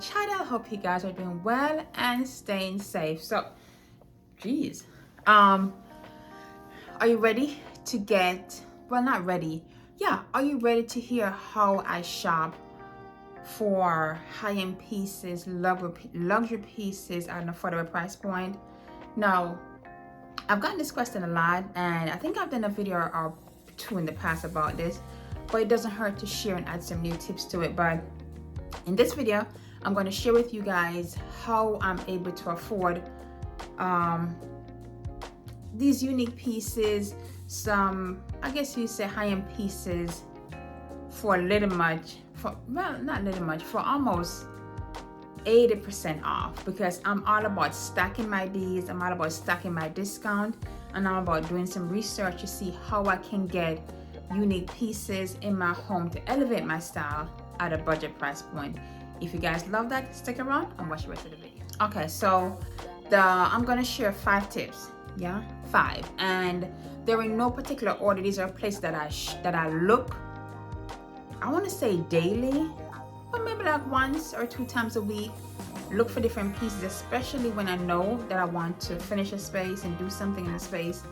channel. Hope you guys are doing well and staying safe. So, geez, are you ready to get, well, not ready. Yeah, are you ready to hear how I shop for high-end pieces, luxury pieces at an affordable price point? Now, I've gotten this question a lot, and I think I've done a video or two in the past about this, but it doesn't hurt to share and add some new tips to it. But in this video, I'm going to share with you guys how I'm able to afford these unique pieces, some, I guess you say, high-end pieces for for almost 80% off, because I'm all about stacking my deals, I'm all about stacking my discount, and I'm about doing some research to see how I can get unique pieces in my home to elevate my style at a budget price point. If you guys love that, stick around and watch the rest of the video. Okay, so I'm gonna share 5 tips. Yeah, 5, and they're in no particular order. These are places that I look, I want to say daily, but maybe like once or 2 times a week. Look for different pieces, especially when I know that I want to finish a space and do something in the space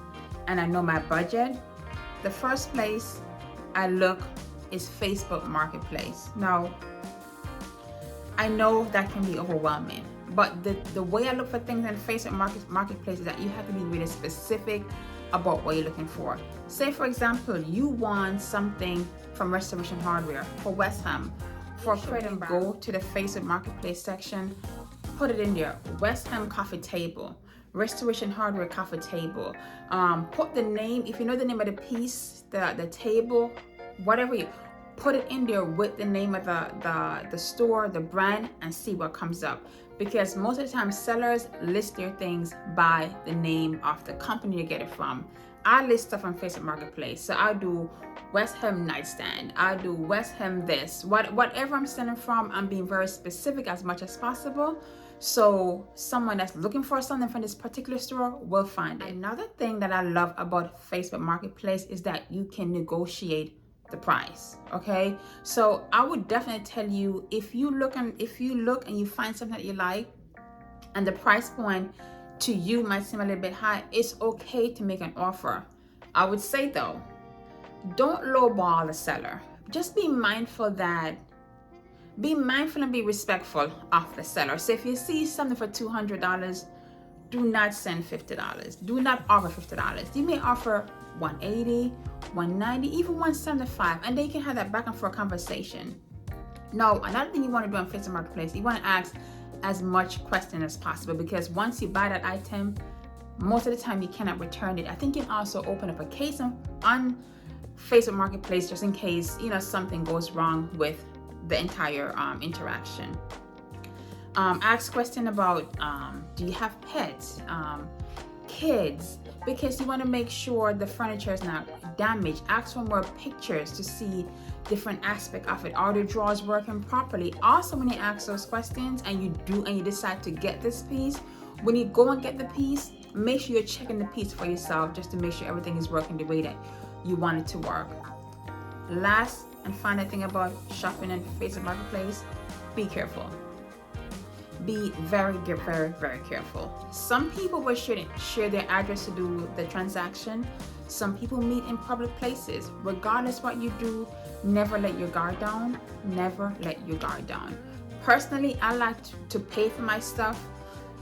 and I know my budget. The first place I look is Facebook Marketplace. Now, I know that can be overwhelming, but the way I look for things in Facebook Marketplace is that you have to be really specific about what you're looking for. Say, for example, you want something from Restoration Hardware for West Ham, for credit. Go to the Facebook Marketplace section, put it in there, West Ham coffee table, Restoration Hardware coffee table. Put the name, if you know the name of the piece, the table, whatever, you put it in there with the name of the store, the brand, and see what comes up. Because most of the time sellers list their things by the name of the company you get it from. I list stuff on Facebook Marketplace, so I do West Ham nightstand, I do West Ham this, whatever I'm selling from, I'm being very specific as much as possible, so someone that's looking for something from this particular store will find it. Another thing that I love about Facebook Marketplace is that you can negotiate the price. Okay, so I would definitely tell you, if you look and you find something that you like and the price point to you might seem a little bit high, it's okay to make an offer. I would say though, don't lowball the seller. Just be mindful and be respectful of the seller. So if you see something for $200, do not send $50. Do not offer $50. You may offer $180, $190, even $175, and then you can have that back and forth conversation. Now, another thing you want to do on Facebook Marketplace, you want to ask as much question as possible, because once you buy that item, most of the time you cannot return it. I think you can also open up a case on Facebook Marketplace just in case, something goes wrong with the entire interaction. Ask question about do you have pets, kids, because you want to make sure the furniture is not damaged. Ask for more pictures to see different aspect of it. Are the drawers working properly? Also, when you ask those questions and you decide to get this piece, when you go and get the piece, make sure you're checking the piece for yourself just to make sure everything is working the way that you want it to work. Last and final thing about shopping in Facebook Marketplace, be careful. Be very, very, very careful. Some people will share their address to do the transaction. Some people meet in public places. Regardless what you do, never let your guard down. Never let your guard down. Personally, I like to pay for my stuff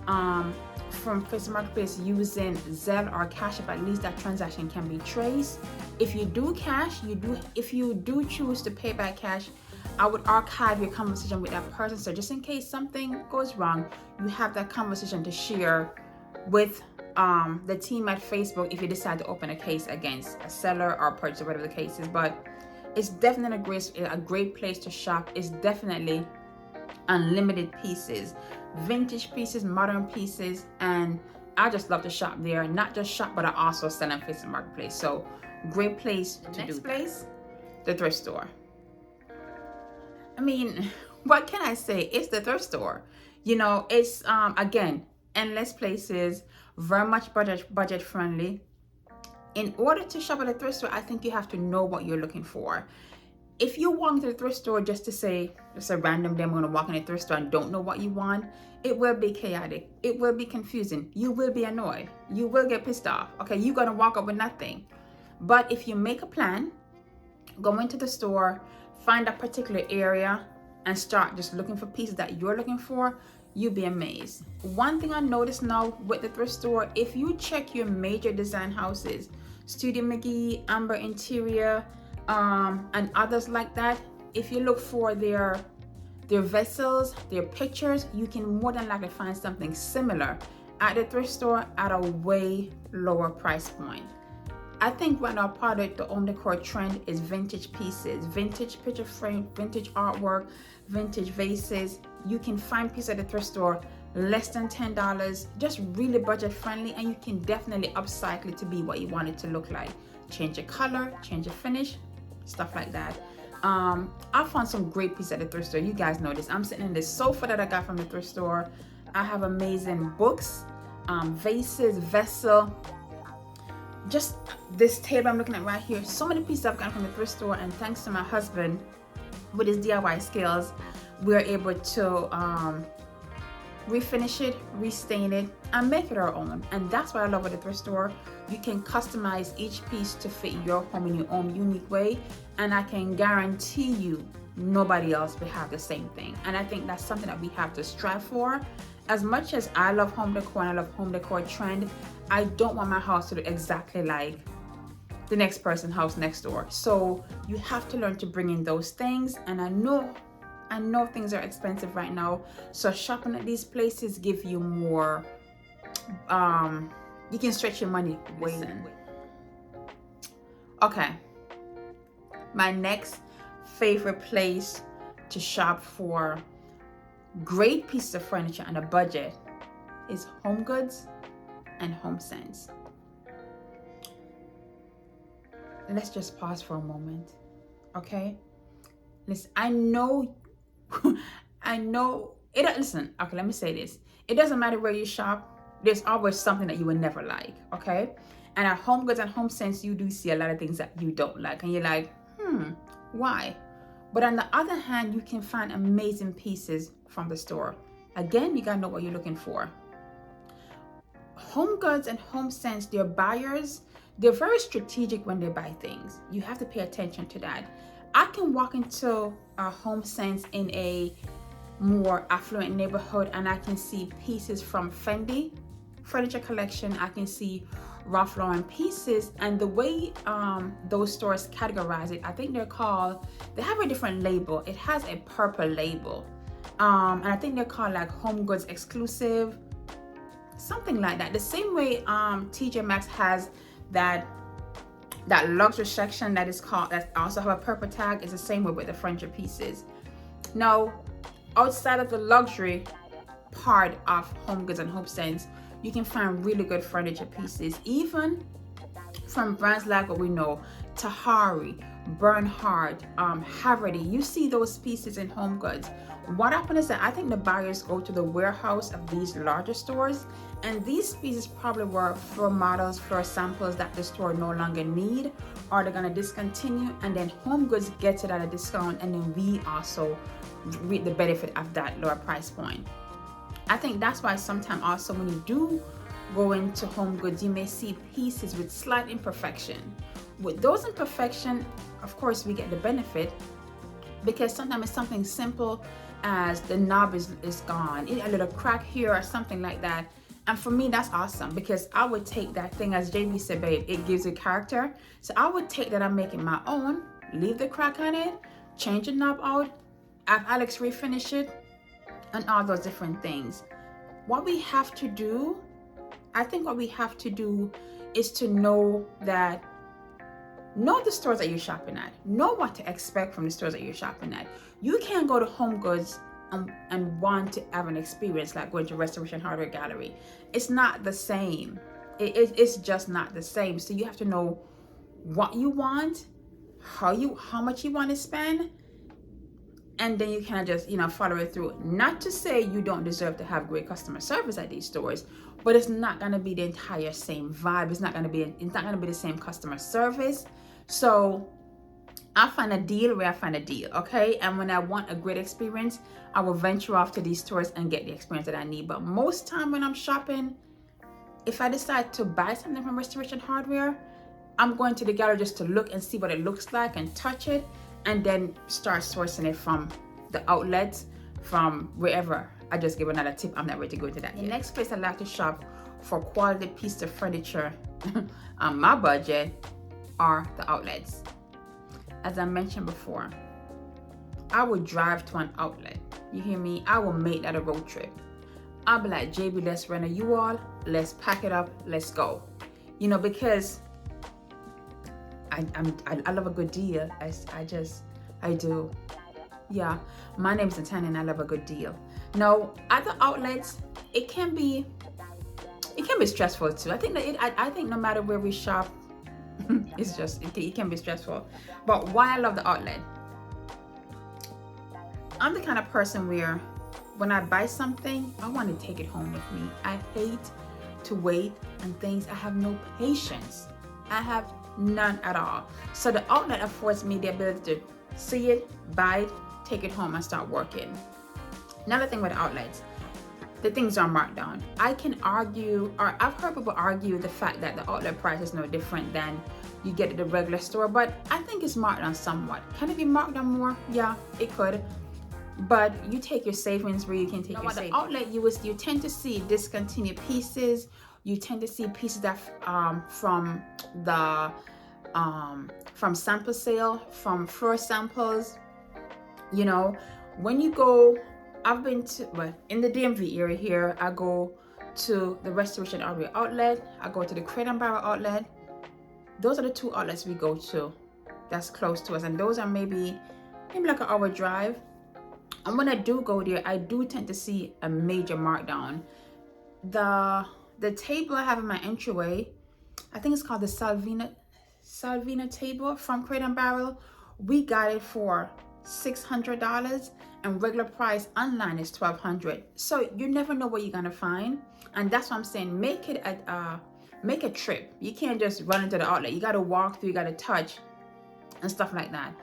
from Facebook Marketplace using Zelle or Cash App. At least that transaction can be traced. If you do if you do choose to pay by cash, I would archive your conversation with that person, so just in case something goes wrong, you have that conversation to share with the team at Facebook if you decide to open a case against a seller or purchaser, whatever the case is. But it's definitely a great place to shop. It's definitely unlimited pieces, vintage pieces, modern pieces, and I just love to shop there. Not just shop, but I also sell on Facebook Marketplace. So great place to do. Next place, the thrift store. I mean, what can I say? It's the thrift store. It's again, endless places, very much budget friendly. In order to shop at a thrift store, I think you have to know what you're looking for. if you walk into the thrift store just to say, just a random day, I'm going to walk in the thrift store and don't know what you want, it will be chaotic. It will be confusing. You will be annoyed. You will get pissed off. Okay, you're going to walk up with nothing. But if you make a plan, go into the store, find a particular area, and start just looking for pieces that you're looking for, you'll be amazed. One thing I noticed now with the thrift store, if you check your major design houses, Studio McGee, Amber Interior, and others like that, if you look for their vessels, their pictures, you can more than likely find something similar at the thrift store at a way lower price point. I think right now part of the home decor trend is vintage pieces, vintage picture frame, vintage artwork, vintage vases. You can find pieces at the thrift store less than $10, just really budget friendly, and you can definitely upcycle it to be what you want it to look like. Change the color, change the finish, stuff like that. I found some great pieces at the thrift store. You guys know this. I'm sitting in this sofa that I got from the thrift store. I have amazing books, vases, vessel, just this table I'm looking at right here. So many pieces I've gotten from the thrift store, and thanks to my husband with his DIY skills, we're able to refinish it, restain it, and make it our own. And that's what I love with the thrift store. You can customize each piece to fit your home in your own unique way, and I can guarantee you nobody else will have the same thing. And I think that's something that we have to strive for. As much as I love home decor and I love home decor trend, I don't want my house to look exactly like the next person's house next door. So you have to learn to bring in those things. And I know things are expensive right now, so shopping at these places give you more, you can stretch your money way. Okay, my next favorite place to shop for great pieces of furniture on a budget is Home Goods and HomeSense. Let's just pause for a moment, okay? Listen, I know it. Listen, okay, let me say this. It doesn't matter where you shop. There's always something that you will never like, okay? And at Home Goods and HomeSense, you do see a lot of things that you don't like, and you're like, why? But on the other hand, you can find amazing pieces from the store. Again, you gotta know what you're looking for. Home Goods and HomeSense, their buyers, they're very strategic when they buy things. You have to pay attention to that. I can walk into a HomeSense in a more affluent neighborhood, and I can see pieces from Fendi furniture collection. I can see Ralph Lauren pieces, and the way those stores categorize it, I think they have a different label. It has a purple label, and I think they're called like Home Goods Exclusive, something like that. The same way TJ Maxx has that luxury section that also have a purple tag, is the same way with the furniture pieces. Now, outside of the luxury part of Home Goods and HomeSense, you can find really good furniture pieces, even from brands like what we know, Tahari, Bernhard, Haverty. You see those pieces in Home Goods. What happens is that I think the buyers go to the warehouse of these larger stores, and these pieces probably were for models, for samples that the store no longer need, or they're gonna discontinue, and then Home Goods gets it at a discount, and then we also reap the benefit of that lower price point. I think that's why sometimes also when you do go into Home Goods, you may see pieces with slight imperfection. With those imperfections, of course, we get the benefit, because sometimes it's something simple as the knob is gone, a little crack here or something like that. And for me, that's awesome, because I would take that thing, as JB said, babe, it gives it character. So I would take that, I'm making my own, leave the crack on it, change the knob out, have Alex refinish it, and all those different things. What we have to do, I think what we have to do is to know the stores that you're shopping at. Know what to expect from the stores that you're shopping at. You can't go to Home Goods and want to have an experience like going to Restoration Hardware Gallery. It's not the same. It's just not the same. So you have to know what you want, how much you want to spend, and then you kind of just, follow it through. Not to say you don't deserve to have great customer service at these stores, but it's not going to be the entire same vibe. It's not going to be the same customer service. So I find a deal where I find a deal, okay? And when I want a great experience, I will venture off to these stores and get the experience that I need. But most time when I'm shopping, if I decide to buy something from Restoration Hardware, I'm going to the gallery just to look and see what it looks like and touch it, and then start sourcing it from the outlets, from wherever. I just give another tip. I'm not ready to go into that yet. The next place I like to shop for quality piece of furniture on my budget are the outlets. As I mentioned before, I would drive to an outlet. You hear me? I will make that a road trip. I'll be like, JB, let's rent a U-Haul, let's pack it up, let's go. You know, because I love a good deal. I do. Yeah, my name is Nattie and I love a good deal. Now, at the outlets, it can be stressful too. I think that I think no matter where we shop, it can be stressful. But why I love the outlet, I'm the kind of person where when I buy something, I want to take it home with me. I hate to wait and things. I have no patience. I have none at all. So the outlet affords me the ability to see it, buy it, take it home and start working. Another thing with outlets, the things are marked down. I can argue, or I've heard people argue the fact that the outlet price is no different than you get at the regular store, but I think it's marked down somewhat. Can it be marked down more? Yeah, it could. But you take your savings where you can take your savings. At the outlet, you tend to see discontinued pieces. You tend to see pieces that from sample sale, from floor samples. You know, when you go, I've been to, in the DMV area here, I go to the Restoration Hardware outlet, I go to the Crate and Barrel outlet. Those are the two outlets we go to that's close to us, and those are maybe like an hour drive. And when I do go there, I do tend to see a major markdown. The table I have in my entryway, I think it's called the Salvina table from Crate and Barrel. We got it for $600, and regular price online is $1,200. So you never know what you're gonna find, and that's what I'm saying. Make a trip. You can't just run into the outlet. You gotta walk through. You gotta touch and stuff like that.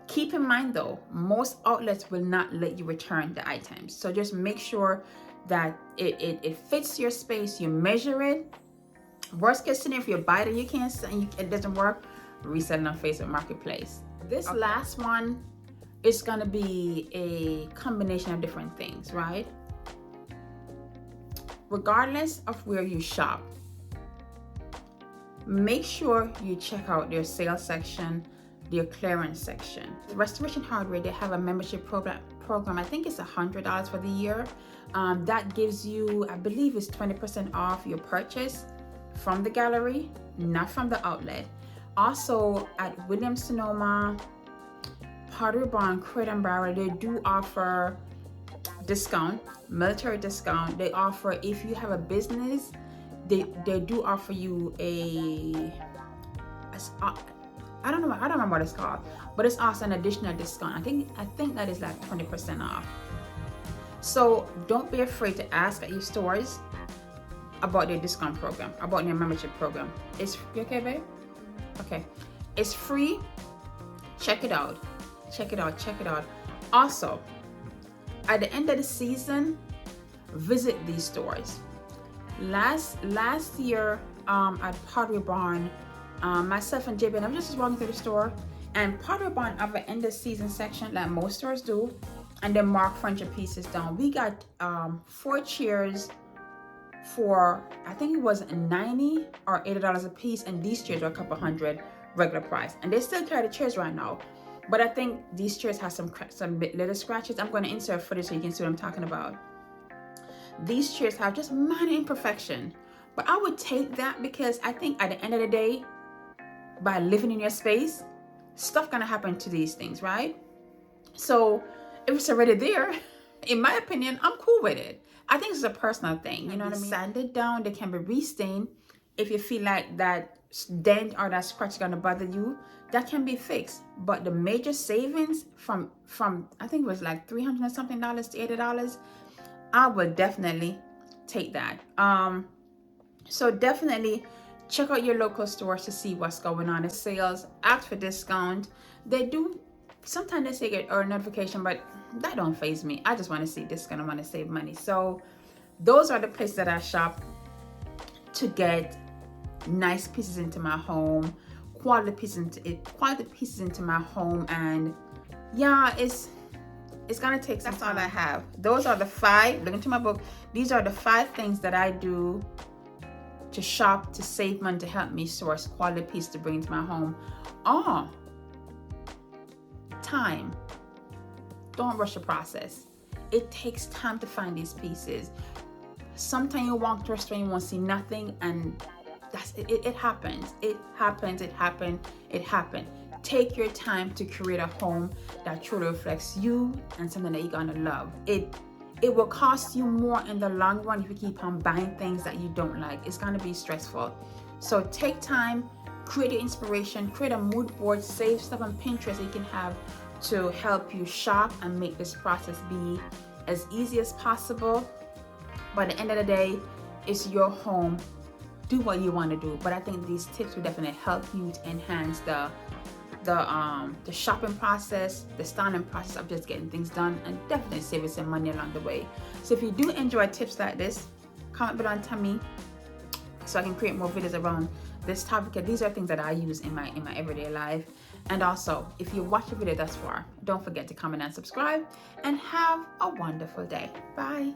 Keep in mind though, most outlets will not let you return the items. So just make sure that it fits your space. You measure it. Worst case scenario, if you buy it and you can't, it doesn't work, resell it on Facebook Marketplace. This last one is gonna be a combination of different things, right? Regardless of where you shop, make sure you check out their sales section, their clearance section. The Restoration Hardware, they have a membership program. I think it's $100 for the year. That gives you, I believe it's 20% off your purchase from the gallery, not from the outlet. Also at Williams-Sonoma, Pottery Barn, Crate and Barrel, they do offer discount, military discount. They offer, if you have a business, they do offer you I don't remember what it's called, but it's also an additional discount. I think that is like 20% off. So don't be afraid to ask at your stores about their discount program, about their membership program. You okay, babe? Okay. It's free. Check it out. Check it out. Also, at the end of the season, visit these stores. Last year at Pottery Barn, myself and JB, and I was just walking through the store, and Pottery Barn have an end of season section like most stores do, and then mark furniture pieces down. We got 4 chairs for, I think it was $90 or $80 a piece, and these chairs are a couple hundred regular price, and they still carry the chairs right now. But I think these chairs have some little scratches. I'm going to insert footage so you can see what I'm talking about. These chairs have just minor imperfection, but I would take that, because I think at the end of the day, by living in your space, stuff gonna happen to these things, right? So if it's already there, in my opinion, I'm cool with it. I think it's a personal thing, you know what I mean? Sanded down, they can be restained. If you feel like that dent or that scratch is gonna bother you, that can be fixed. But the major savings from I think it was like $300 and something to $80, I would definitely take that. So definitely check out your local stores to see what's going on in sales. Ask for discount. They do, sometimes they say get a notification, but that don't faze me. I just want to see this, gonna want to save money. So those are the places that I shop to get nice pieces into my home, quality pieces into my home. And yeah, it's gonna take some time. That's all I have. Those are the 5, look into my book, these are the 5 things that I do to shop, to save money, to help me source quality pieces to bring into my home. Time. Don't rush the process. It takes time to find these pieces. Sometimes you walk to a store and you won't see nothing, and that's it. It happens. It happens. Take your time to create a home that truly reflects you and something that you're gonna love. It will cost you more in the long run if you keep on buying things that you don't like. It's gonna be stressful. So take time, create your inspiration, create a mood board, save stuff on Pinterest that you can have to help you shop and make this process be as easy as possible. But at the end of the day, it's your home. Do what you want to do. But I think these tips will definitely help you to enhance the shopping process, the styling process of just getting things done, and definitely save you some money along the way. So if you do enjoy tips like this, comment below and tell me so I can create more videos around this topic. These are things that I use in my everyday life. And also, if you watch the video thus far, don't forget to comment and subscribe, and have a wonderful day. Bye.